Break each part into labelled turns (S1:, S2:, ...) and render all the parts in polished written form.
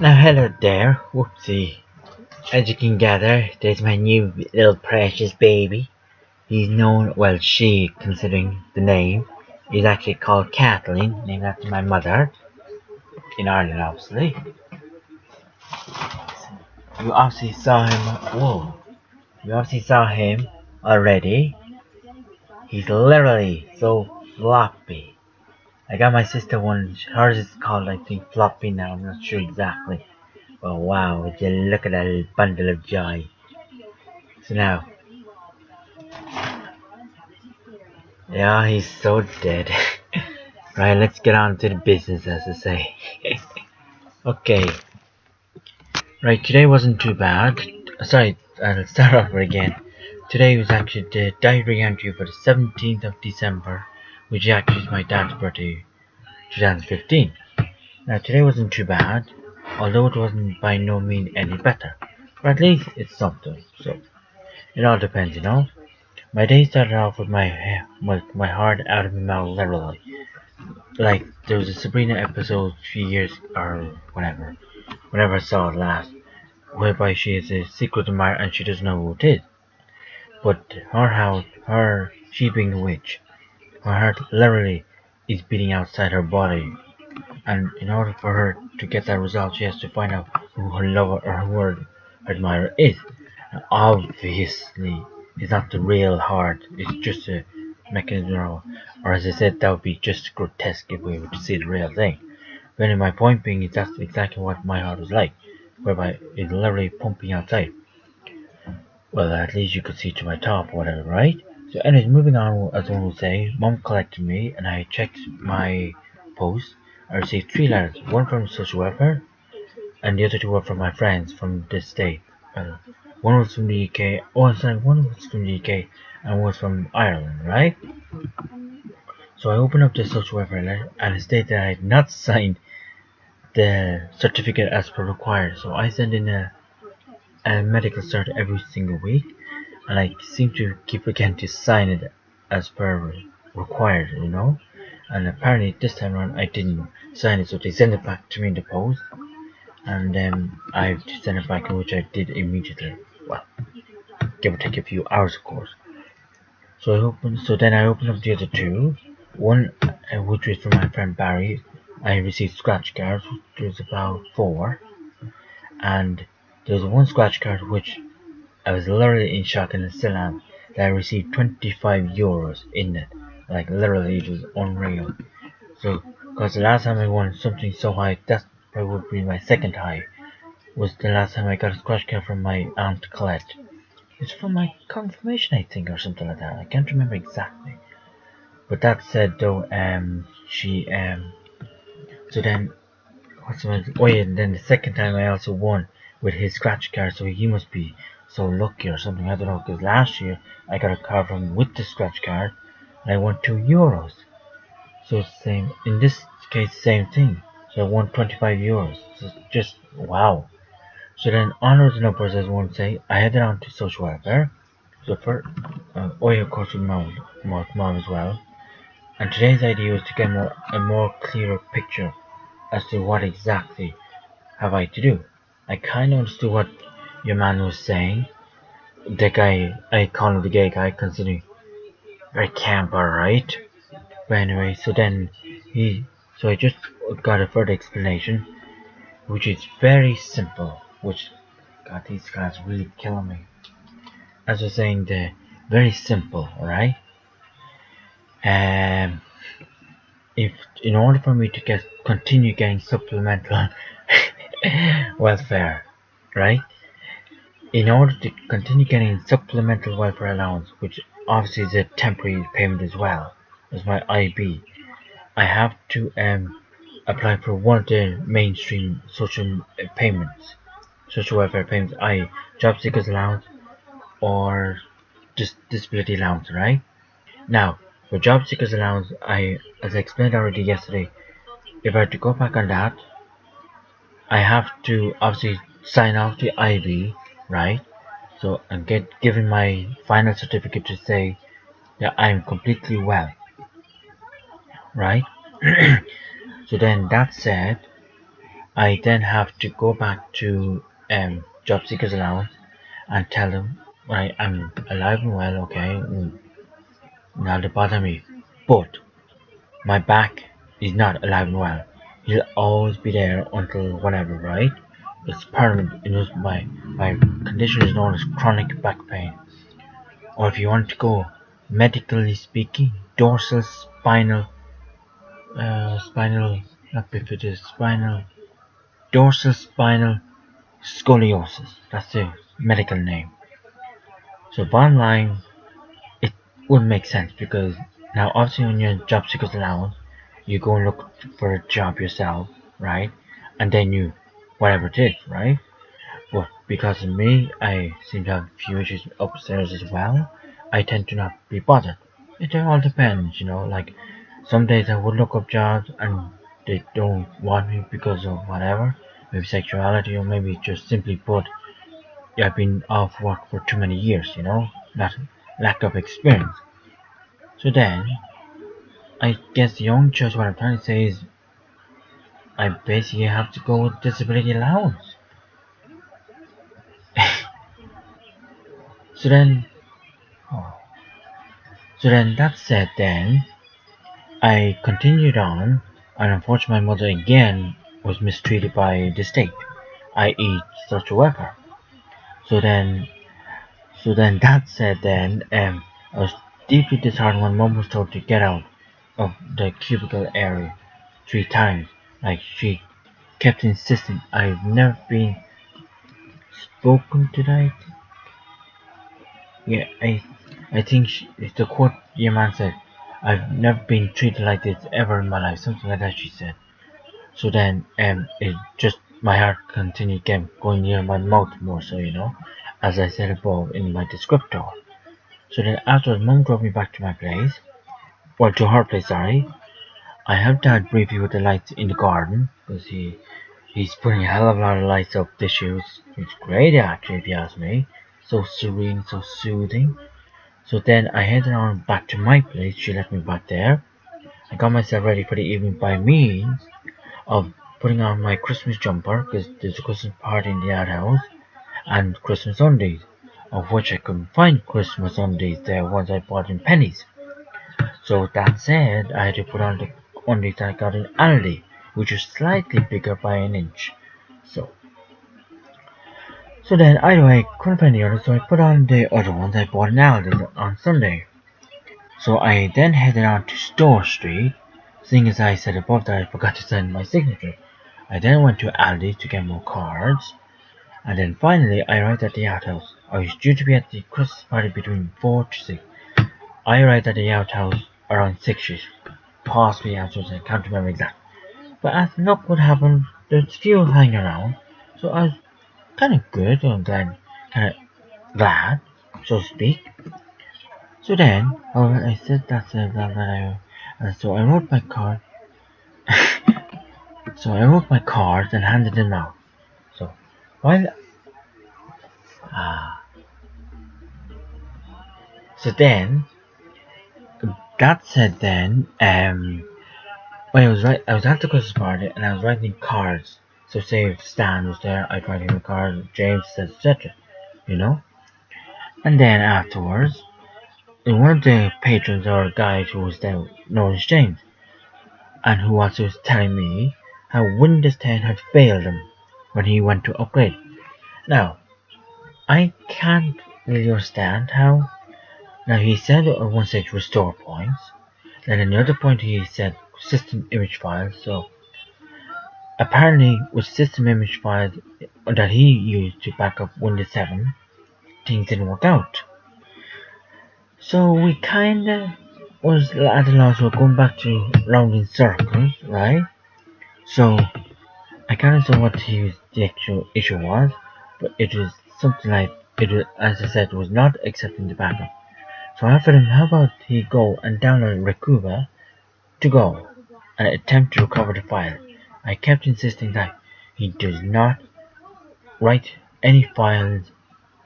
S1: Now hello there, whoopsie. As you can gather, there's my new little precious baby. He's known, well she, considering the name, is actually called Kathleen, named after my mother, in Ireland obviously. You obviously saw him, whoa, you obviously saw him already. He's literally so floppy. I got my sister one, hers is called I think floppy now, I'm not sure exactly. But wow, would you look at that little bundle of joy. So now, yeah, he's so dead. Right, let's get on to the business, as I say. Okay, right, today wasn't too bad. Sorry, I'll start over again. Today was actually the diary entry for the 17th of December, which actually is my dad's birthday, 2015. Now, today wasn't too bad, although it wasn't by no means any better. But at least it's something, so it all depends, you know. My day started off with my heart out of my mouth, literally. Like, there was a Sabrina episode a few years, or whenever I saw it last, whereby she has a secret admirer and she doesn't know who it is. But she being a witch, her heart literally is beating outside her body. And in order for her to get that result, she has to find out who her lover or who her admirer is. Now, obviously, it's not the real heart, it's just a mechanism, or as I said, that would be just grotesque if we were to see the real thing. But anyway, my point being is that's exactly what my heart was like, whereby it's literally pumping outside. Well, at least you could see to my top or whatever, right? So anyways, moving on, as one would say, mom collected me and I checked my post. I received three letters, one from social welfare and the other two were from my friends from this state. One was from the UK, one was from the UK and one was from Ireland, right? So I opened up the social welfare letter and it stated that I had not signed the certificate as per required. So I send in a medical cert every single week and I seem to keep forgetting to sign it as per required, you know. And apparently this time around I didn't sign it, so they sent it back to me in the post, and then I have to send it back, which I did immediately. Well, give or take a few hours, of course. So then I opened up the other two. One, which was from my friend Barry. I received scratch cards, which was about four, and there was one scratch card which I was literally in shock, and still am, that I received 25 euros in it. Like, literally, it was unreal. So, because the last time I won something so high, that probably would be my second high, was the last time I got a scratch card from my aunt Colette. It's from my confirmation, I think, or something like that. I can't remember exactly. But that said, though, so then, oh yeah, and then the second time I also won with his scratch card, so he must be so lucky or something, I don't know, because last year I got a card from him with the scratch card, and I won 2 euros. So it's the same, in this case, same thing. So I won 25 euros. So it's just, wow. So then, onwards and upwards, as one say, I headed on to social welfare. So for, oh yeah, of course, with mom as well. And today's idea was to get a more clearer picture as to what exactly have I to do. I kind of understood what your man was saying. The guy, I call him the gay guy, considering very camp, alright. But anyway, so I just got a further explanation, which is very simple. Which, God, these guys really killing me. As I was saying, the very simple, alright. Um, if in order for me to continue getting supplemental welfare, right? In order to continue getting supplemental welfare allowance, which obviously is a temporary payment as well as my IB, I have to apply for one of the mainstream social welfare payments, i.e., job seekers allowance or disability allowance, right? Now, for job seekers allowance, as I explained already yesterday, if I had to go back on that, I have to obviously sign off the IB, right? So I'm given my final certificate to say that I'm completely well, right? So then that said, I then have to go back to job seekers allowance and tell them I'm alive and well, okay, not to bother me. But my back is not alive and well. He'll always be there until whenever, right? It's permanent. It is my condition is known as chronic back pain. Or if you want to go medically speaking, dorsal spinal, not bifidus, dorsal spinal scoliosis. That's the medical name. So bottom line, it would make sense because now obviously on your job seekers allowance, you go and look for a job yourself, right? And then you, whatever it is, right? But because of me, I seem to have a few issues upstairs as well. I tend to not be bothered. It all depends, like some days I would look up jobs and they don't want me because of whatever, maybe sexuality or maybe just simply put, I've been off work for too many years, not lack of experience. So then, I guess the only choice what I'm trying to say is I basically have to go with disability allowance. So then, oh, so then that said, then I continued on, and unfortunately, my mother again was mistreated by the state, i.e., social welfare. So then, so then that said, then I was deeply disheartened when Mum was told to get out of the cubicle area 3 times. Like she kept insisting, I've never been spoken to that. Yeah, I think it's the quote your man said. I've never been treated like this ever in my life, something like that she said. So then, it just my heart continued going near my mouth more so, as I said above in my descriptor. So then afterwards, Mum drove me back to my place, well, to her place, sorry. I helped Dad briefly with the lights in the garden, because he's putting a hell of a lot of lights up this year. It's great actually, if you ask me. So serene, so soothing. So then I headed on back to my place. She left me back there. I got myself ready for the evening by means of putting on my Christmas jumper, because there's a Christmas party in the outhouse, and Christmas undies, of which I couldn't find Christmas undies there once I bought in pennies. So with that said, I had to put on the undies I got in Aldi, which was slightly bigger by an inch. So then either way, I couldn't find the others, so I put on the other ones I bought in Aldi on Sunday. So I then headed on to Store Street, seeing as I said above that I forgot to send my signature. I then went to Aldi to get more cards, and then finally I arrived at the outhouse. I was due to be at the Christmas party between 4 to 6. I arrived at the outhouse around 6ish, possibly afterwards, I can't remember exactly. But as luck would happen, there's few hanging around, so I was kind of good and glad, so to speak. So then, I said so I wrote my card. So I wrote my cards and handed them out. So while ah, so then that said, then when I was at the Christmas party and I was writing cards. So say if Stan was there, I'd write him a card. James, etc. You know. And then afterwards, one of the patrons or guys who was there, known as James, and who also was telling me how Windows 10 had failed him when he went to upgrade. Now, I can't really understand how. Now, he said at one stage restore points, then at another point he said system image files, so apparently with system image files that he used to back up Windows 7, things didn't work out. So we kinda was at a loss, we're going back to round in circles, right? So I kinda saw what the actual issue was, but it was something like it was, as I said, was not accepting the backup. So I offered him how about he go and download Recuba to go and attempt to recover the file. I kept insisting that he does not write any files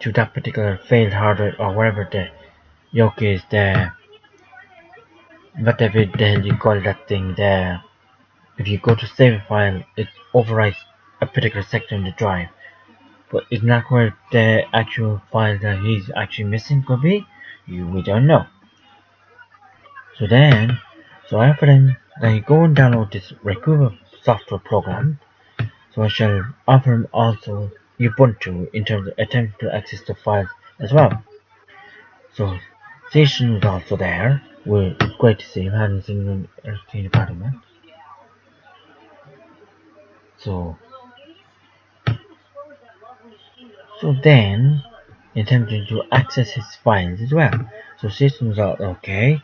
S1: to that particular failed hardware or whatever the yoke is, the whatever the hell you call that thing, the if you go to save a file it overwrites a particular section of the drive, but it's not where the actual file that he's actually missing could be. We don't know. So after then you go and download this Recuva software program. So I shall offer him also Ubuntu in terms of attempt to access the files as well. So Station was also there. It's great to see him. Hadn't seen him in part of it. So then attempting to access his files as well. So Station was all okay.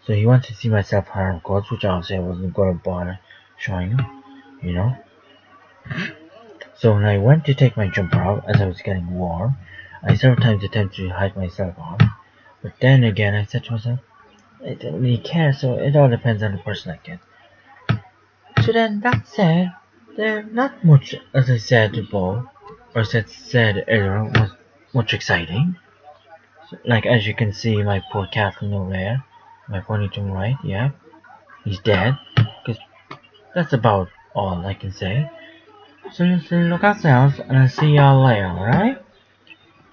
S1: So he wanted to see my self-harm codes, which obviously I wasn't going to bother showing him, So when I went to take my jumper off as I was getting warm, I several times attempted to hide myself off. But then again, I said to myself, I don't really care, so it all depends on the person I get. So then, that said, there's not much, as I said before, or said earlier, was much exciting. So, like, as you can see, my poor Kathleen over there, my pony to my right, yeah, he's dead. Because that's about all I can say. So just look ourselves, and I'll see y'all later, alright?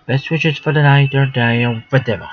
S1: Best wishes for the night or day or whatever.